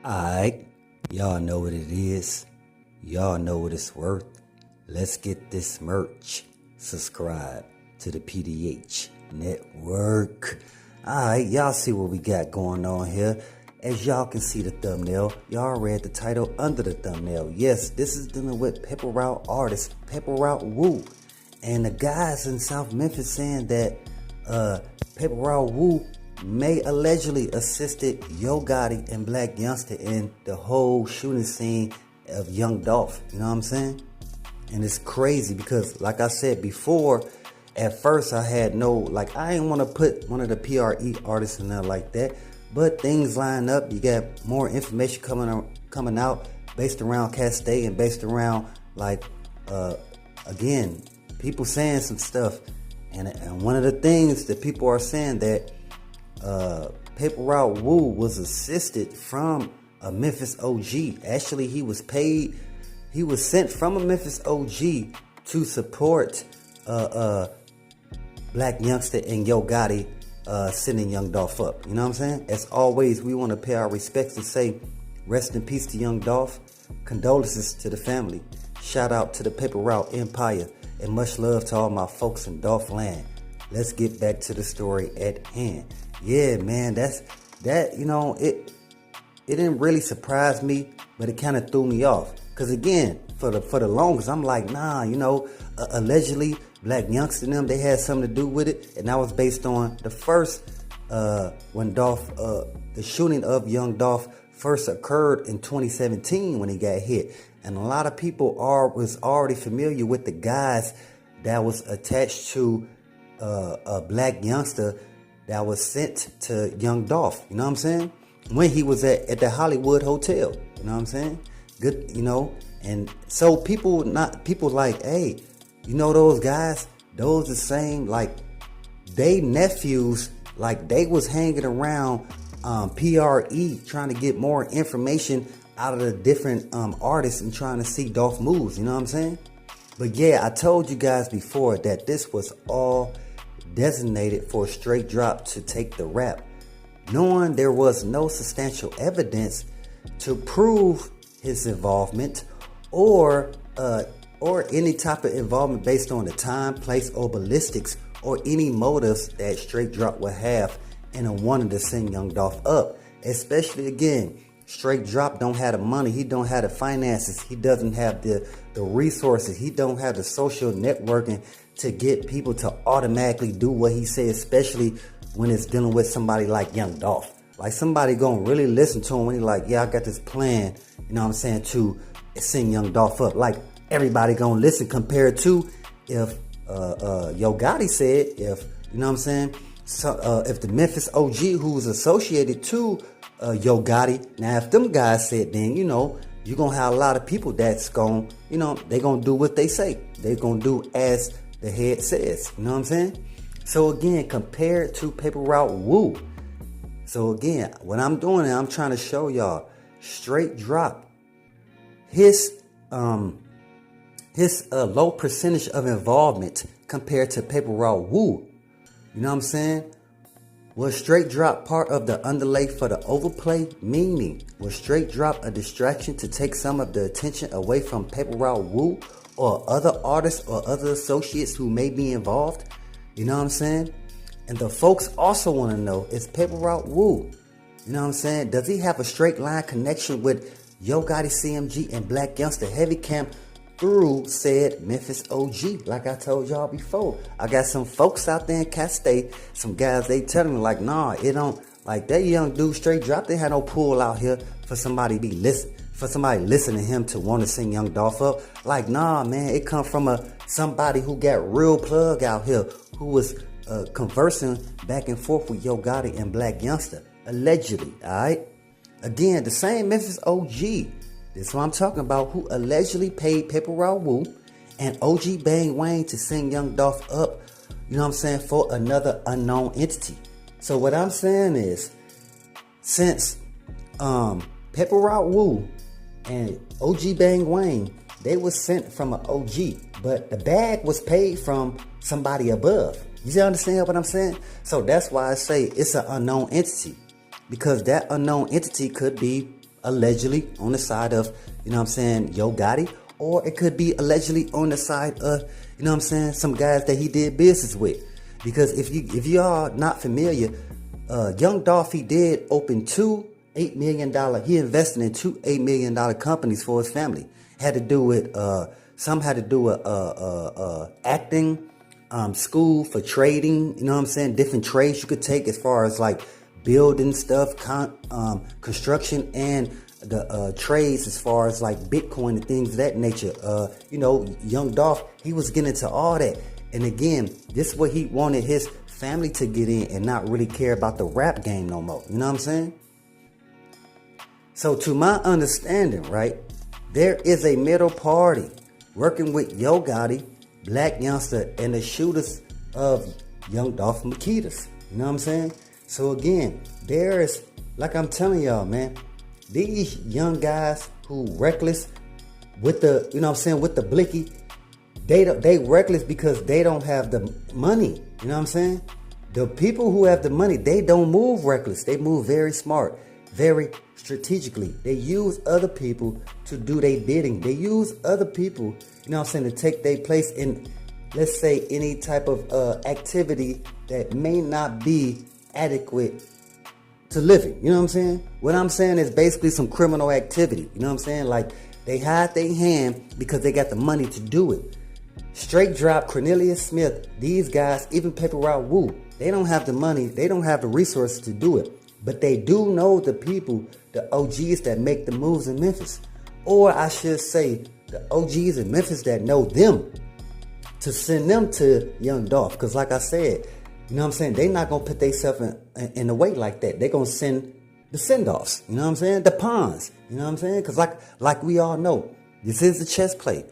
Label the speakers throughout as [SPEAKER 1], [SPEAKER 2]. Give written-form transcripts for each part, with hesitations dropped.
[SPEAKER 1] Alright, y'all know what it is. Y'all know what it's worth. Let's get this merch. Subscribe to the PDH Network. Alright, y'all see what we got going on here. As y'all can see the thumbnail, y'all read the title under the thumbnail. Yes, this is dealing with P.R.E artist P.R.E Woo. And the guys in South Memphis saying that P.R.E Woo may allegedly assisted YoGotti and Blac Youngsta in the whole shooting scene of Young Dolph. You know what I'm saying? And it's crazy because, like I said before, at first I had I didn't want to put one of the P.R.E artists in there like that. But things line up. You got more information coming out based around Castay and based around again, people saying some stuff. And one of the things that people are saying that P.R.E Woo was assisted from a Memphis OG. Actually, he was paid. He was sent from a Memphis OG to support Blac Youngsta and YoGotti sending Young Dolph up. You know what I'm saying? As always, we want to pay our respects and say rest in peace to Young Dolph. Condolences to the family. Shout out to the P.R.E Empire. And much love to all my folks in Dolph land. Let's get back to the story at hand. Yeah, man, it didn't really surprise me, but it kind of threw me off. Cause again, for the longest, I'm like, nah, allegedly Blac Youngsta and them, they had something to do with it. And that was based on the first, when the shooting of Young Dolph first occurred in 2017 when he got hit. And a lot of people was already familiar with the guys that was attached to Blac Youngsta that was sent to Young Dolph. You know what I'm saying? When he was at the Hollywood Hotel. You know what I'm saying? Good, and so people like, hey, those guys, those the same, they nephews, they was hanging around P.R.E trying to get more information out of the different artists and trying to see Dolph moves. You know what I'm saying? But yeah, I told you guys before that this was all designated for a straight drop to take the rap, knowing there was no substantial evidence to prove his involvement or any type of involvement based on the time, place, or ballistics, or any motives that straight drop would have in a wanting to send Young Dolph up. Especially again, straight drop don't have the money, he don't have the finances, he doesn't have the resources, he don't have the social networking to get people to automatically do what he says, especially when it's dealing with somebody like Young Dolph. Like somebody gonna really listen to him when he like, yeah, I got this plan, you know what I'm saying, to send Young Dolph up. Like everybody gonna listen compared to if YoGotti said, if, you know what I'm saying, so if the Memphis OG who's associated to YoGotti, now if them guys said, then you're gonna have a lot of people that's gonna, they gonna do what they say. They gonna do as the head says. You know what I'm saying? So again, compared to P.R.E Woo. So again, what I'm doing is I'm trying to show y'all straight drop his low percentage of involvement compared to P.R.E Woo. You know what I'm saying? Was straight drop part of the underlay for the overplay? Meaning, was straight drop a distraction to take some of the attention away from P.R.E Woo or other artists or other associates who may be involved? You know what I'm saying? And the folks also want to know, is P.R.E Woo, you know what I'm saying, does he have a straight line connection with YoGotti CMG and Blac Youngsta Heavy Camp through said Memphis OG? Like I told y'all before, I got some folks out there in Castay, some guys, they telling me like, nah, it don't, like that young dude straight drop, they had no pull out here for somebody listening to him to want to sing Young Dolph up. Like, nah, man, it come from somebody who got real plug out here, who was conversing back and forth with YoGotti and Blac Youngsta, allegedly, alright? Again, the same Memphis OG, this is what I'm talking about, who allegedly paid P.R.E Woo and OG Bang Wayne to sing Young Dolph up, you know what I'm saying, for another unknown entity. So what I'm saying is, since P.R.E Woo and OG Bang Wayne, they was sent from an OG, but the bag was paid from somebody above. You understand what I'm saying? So that's why I say it's an unknown entity, because that unknown entity could be allegedly on the side of, you know what I'm saying, YoGotti, or it could be allegedly on the side of, you know what I'm saying, some guys that he did business with. Because if you are not familiar, Young Dolph, he did open two $8 million. He invested in two $8 million companies for his family. Had to do with some had to do with acting, school for trading. You know what I'm saying? Different trades you could take as far as like building stuff, construction, and the trades as far as like Bitcoin and things of that nature. You know, Young Dolph, he was getting into all that. And again, this is what he wanted his family to get in and not really care about the rap game no more. You know what I'm saying? So to my understanding, right, there is a middle party working with YoGotti, Blac Youngsta, and the shooters of young Dolph Makedas. You know what I'm saying? So again, there is, like I'm telling y'all, man, these young guys who reckless with the, you know what I'm saying, with the blicky, they reckless because they don't have the money. You know what I'm saying? The people who have the money, they don't move reckless. They move very smart, very strategically. They use other people to do their bidding. They use other people, you know what I'm saying, to take their place in, let's say, any type of activity that may not be adequate to living. You know what I'm saying? What I'm saying is basically some criminal activity. You know what I'm saying? Like, they hide their hand because they got the money to do it. Straight Drop, Cornelius Smith, these guys, even P.R.E, Wu, they don't have the money, they don't have the resources to do it. But they do know the people, the OGs that make the moves in Memphis. Or I should say, the OGs in Memphis that know them, to send them to Young Dolph. Because like I said, you know what I'm saying, they not going to put themselves in the way like that. They're going to send the send-offs, you know what I'm saying, the pawns, you know what I'm saying. Because like we all know, this is the chess play.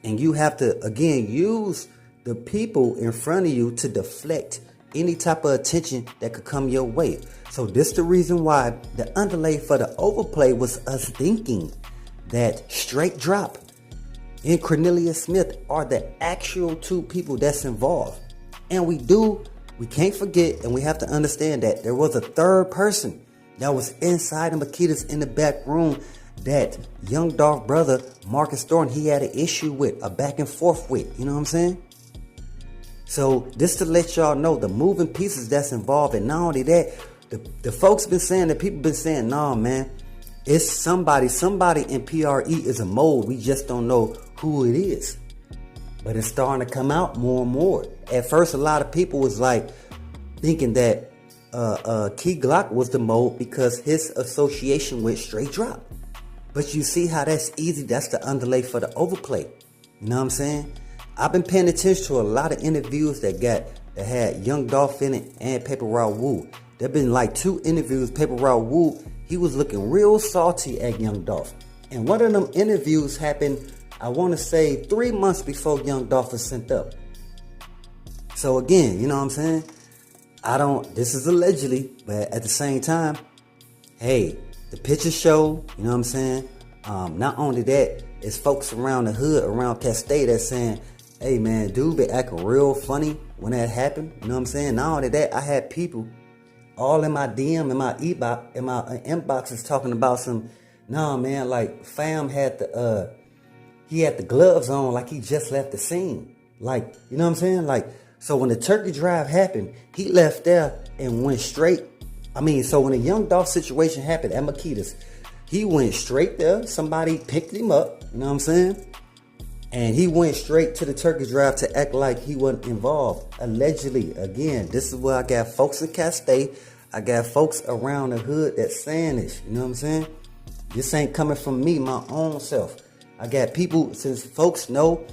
[SPEAKER 1] And you have to, again, use the people in front of you to deflect any type of attention that could come your way. So this the reason why the underlay for the overplay was us thinking that Straight Drop and Cornelius Smith are the actual two people that's involved. And we can't forget, and we have to understand that there was a third person that was inside of Makedas in the back room that Young Dolph brother Marcus Thornton, he had an issue with, a back and forth with, you know what I'm saying? So this to let y'all know the moving pieces that's involved. And not only that, the folks been saying, the people been saying, nah, man, it's somebody in P.R.E is a mold. We just don't know who it is. But it's starting to come out more and more. At first, a lot of people was like thinking that Key Glock was the mold because his association with Straight Drop. But you see how that's easy. That's the underlay for the overplay. You know what I'm saying? I've been paying attention to a lot of interviews that had Young Dolph in it and P.R.E Wu. There been like 2 interviews. P.R.E Wu, he was looking real salty at Young Dolph. And one of them interviews happened, I want to say 3 months before Young Dolph was sent up. So again, you know what I'm saying? This is allegedly, but at the same time, hey, the pictures show, you know what I'm saying? Not only that, it's folks around the hood, around Castay that's saying, hey man, dude been acting real funny when that happened. You know what I'm saying? Not only that, I had people all in my DM, in my inboxes talking about some, nah man, like fam had he had the gloves on like he just left the scene. Like, you know what I'm saying? Like, so when the turkey drive happened, he left there and went straight. So when the Young Dolph situation happened at Makedas, he went straight there. Somebody picked him up, you know what I'm saying? And he went straight to the turkey drive to act like he wasn't involved. Allegedly, again, this is where I got folks in Castay. I got folks around the hood that's saying this, you know what I'm saying? This ain't coming from me, my own self. I got people, since folks know,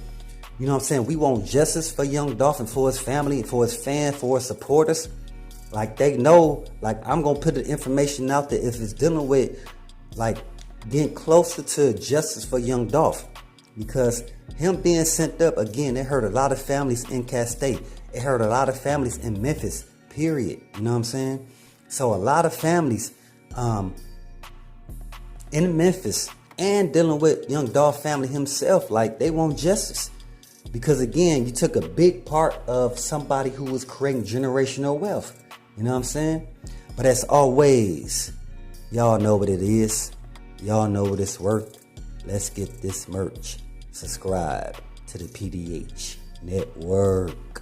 [SPEAKER 1] you know what I'm saying, we want justice for Young Dolph and for his family, and for his fans, for his supporters. Like, they know, like, I'm going to put the information out there if it's dealing with, like, getting closer to justice for Young Dolph. Because him being sent up, again, it hurt a lot of families in Castay. It hurt a lot of families in Memphis, period. You know what I'm saying? So a lot of families in Memphis and dealing with Young Dolph family himself, like, they want justice. Because, again, you took a big part of somebody who was creating generational wealth. You know what I'm saying? But as always, y'all know what it is. Y'all know what it's worth. Let's get this merch. Subscribe to the PDH Network.